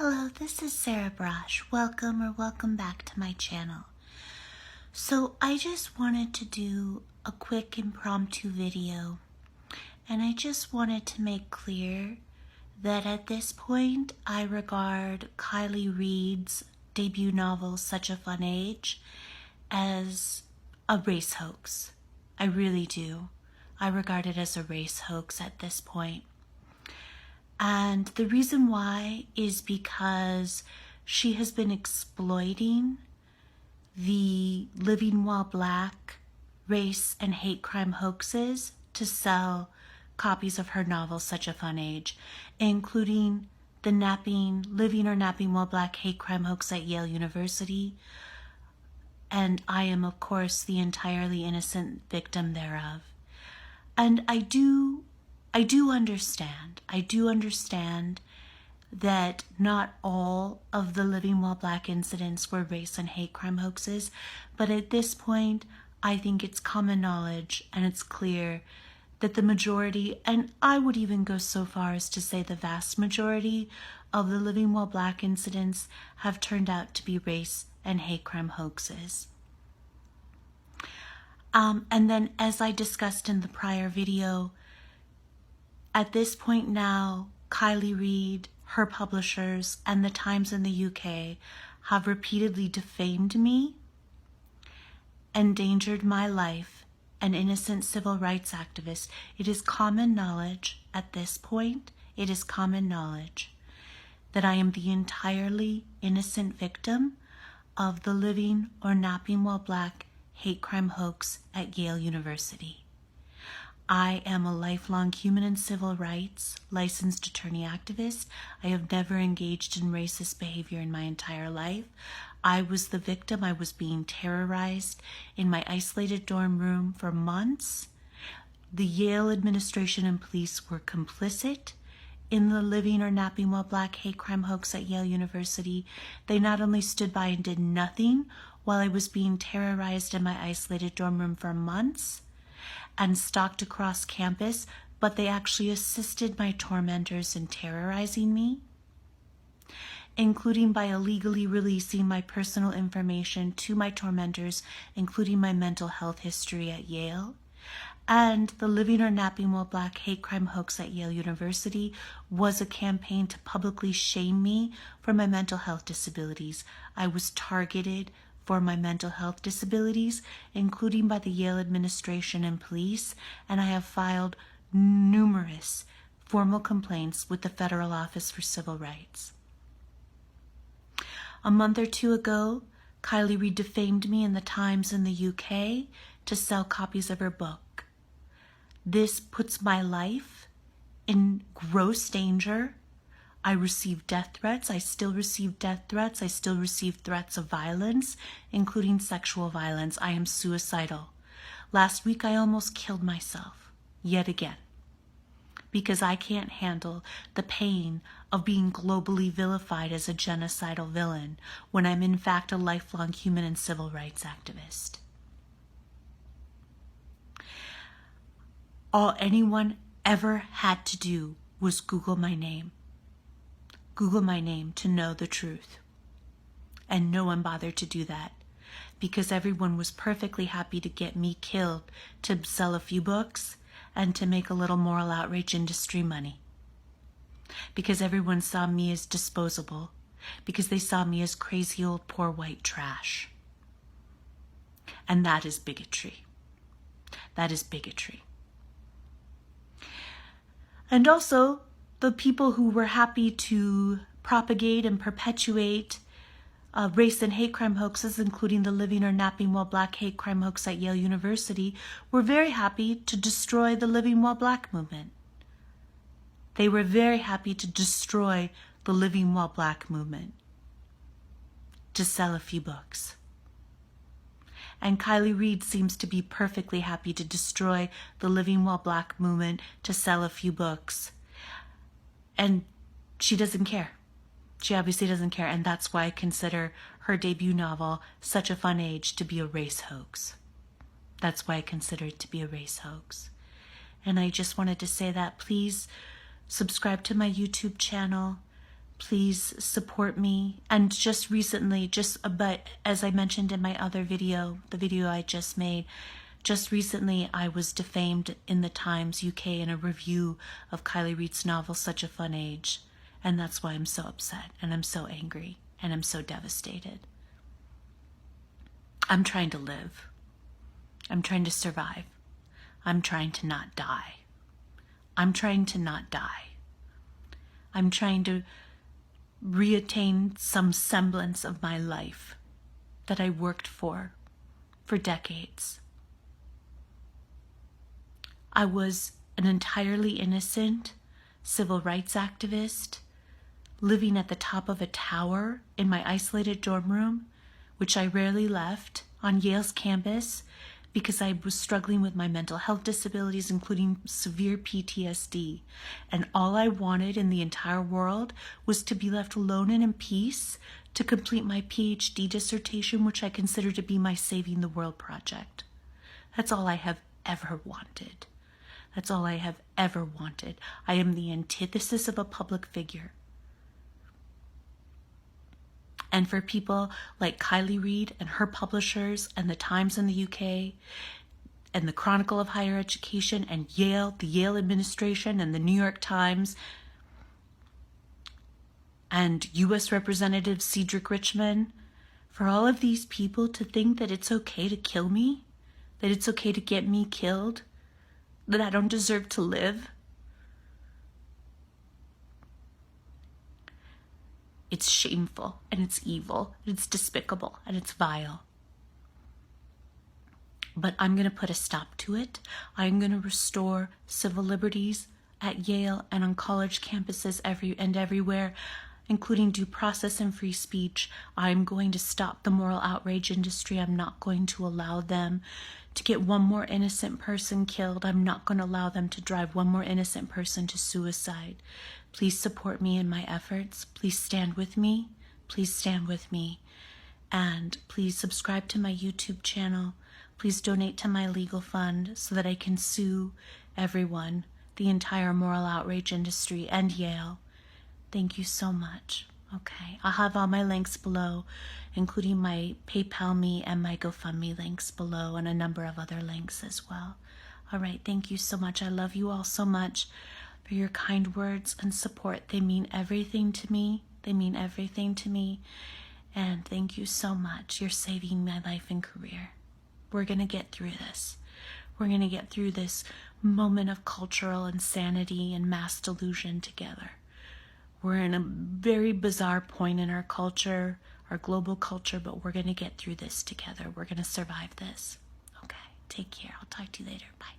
Hello, this is Sarah Braasch. Welcome back to my channel. So I just wanted to do a quick impromptu video, and I just wanted to make clear that at this point I regard Kiley Reid's debut novel, Such a Fun Age, as a race hoax. I really do. I regard it as a race hoax at this point. And the reason why is because she has been exploiting the Living While Black race and hate crime hoaxes to sell copies of her novel, Such a Fun Age, including the Living or Napping While Black hate crime hoax at Yale University. And I am, of course, the entirely innocent victim thereof. And I do understand that not all of the Living While Black incidents were race and hate crime hoaxes, but at this point, I think it's common knowledge and it's clear that the majority, and I would even go so far as to say the vast majority of the Living While Black incidents have turned out to be race and hate crime hoaxes. And then, as I discussed in the prior video, at this point now, Kiley Reid, her publishers, and the Times in the UK have repeatedly defamed me, endangered my life, an innocent civil rights activist. It is common knowledge at this point, it is common knowledge that I am the entirely innocent victim of the Living or Napping While Black hate crime hoax at Yale University. I am a lifelong human and civil rights licensed attorney activist. I have never engaged in racist behavior in my entire life. I was the victim. I was being terrorized in my isolated dorm room for months. The Yale administration and police were complicit in the Living or Napping While Black hate crime hoax at Yale University. They not only stood by and did nothing while I was being terrorized in my isolated dorm room for months and stalked across campus, but they actually assisted my tormentors in terrorizing me, including by illegally releasing my personal information to my tormentors, including my mental health history at Yale. And the Living or Napping While Black hate crime hoax at Yale University was a campaign to publicly shame me for my mental health disabilities. I was targeted for my mental health disabilities, including by the Yale administration and police, and I have filed numerous formal complaints with the Federal Office for Civil Rights. A month or two ago, Kiley Reid defamed me in the Times in the UK to sell copies of her book. This puts my life in gross danger. I received death threats. I still receive death threats. I still receive threats of violence, including sexual violence. I am suicidal. Last week, I almost killed myself, yet again, because I can't handle the pain of being globally vilified as a genocidal villain when I'm in fact a lifelong human and civil rights activist. All anyone ever had to do was Google my name. Google my name to know the truth. And no one bothered to do that because everyone was perfectly happy to get me killed to sell a few books and to make a little moral outrage industry money. Because everyone saw me as disposable, because they saw me as crazy old poor white trash. And that is bigotry. That is bigotry. And also, the people who were happy to propagate and perpetuate race and hate crime hoaxes, including the Living or Napping While Black hate crime hoax at Yale University, were very happy to destroy the Living While Black movement. They were very happy to destroy the Living While Black movement to sell a few books. And Kiley Reid seems to be perfectly happy to destroy the Living While Black movement to sell a few books. And she doesn't care. She obviously doesn't care, and that's why I consider her debut novel, Such a Fun Age, to be a race hoax. That's why I consider it to be a race hoax. And I just wanted to say that. Please subscribe to my YouTube channel. Please support me. And just recently, but as I mentioned in my other video, the video I just made, just recently I was defamed in the Times UK in a review of Kiley Reid's novel, Such a Fun Age. And that's why I'm so upset, and I'm so angry, and I'm so devastated. I'm trying to live. I'm trying to survive. I'm trying to not die. I'm trying to not die. I'm trying to reattain some semblance of my life that I worked for decades. I was an entirely innocent civil rights activist living at the top of a tower in my isolated dorm room, which I rarely left, on Yale's campus because I was struggling with my mental health disabilities, including severe PTSD. And all I wanted in the entire world was to be left alone and in peace to complete my PhD dissertation, which I consider to be my Saving the World project. That's all I have ever wanted. That's all I have ever wanted. I am the antithesis of a public figure. And for people like Kiley Reid and her publishers and the Times in the UK and the Chronicle of Higher Education and Yale, the Yale administration and the New York Times and U.S. Representative Cedric Richmond, for all of these people to think that it's okay to kill me, that it's okay to get me killed, that I don't deserve to live, it's shameful, and it's evil, and it's despicable, and it's vile. But I'm going to put a stop to it. I'm going to restore civil liberties at Yale and on college campuses everywhere, including due process and free speech. I'm going to stop the moral outrage industry. I'm not going to allow them to get one more innocent person killed. I'm not going to allow them to drive one more innocent person to suicide. Please support me in my efforts. Please stand with me. Please stand with me. And please subscribe to my YouTube channel. Please donate to my legal fund so that I can sue everyone, the entire moral outrage industry and Yale. Thank you so much. Okay, I'll have all my links below, including my PayPal me and my GoFundMe links below, and a number of other links as well. All right, thank you so much. I love you all so much for your kind words and support. They mean everything to me. They mean everything to me. And thank you so much. You're saving my life and career. We're going to get through this. We're going to get through this moment of cultural insanity and mass delusion together. We're in a very bizarre point in our culture, our global culture, but we're going to get through this together. We're going to survive this. Okay, take care. I'll talk to you later. Bye.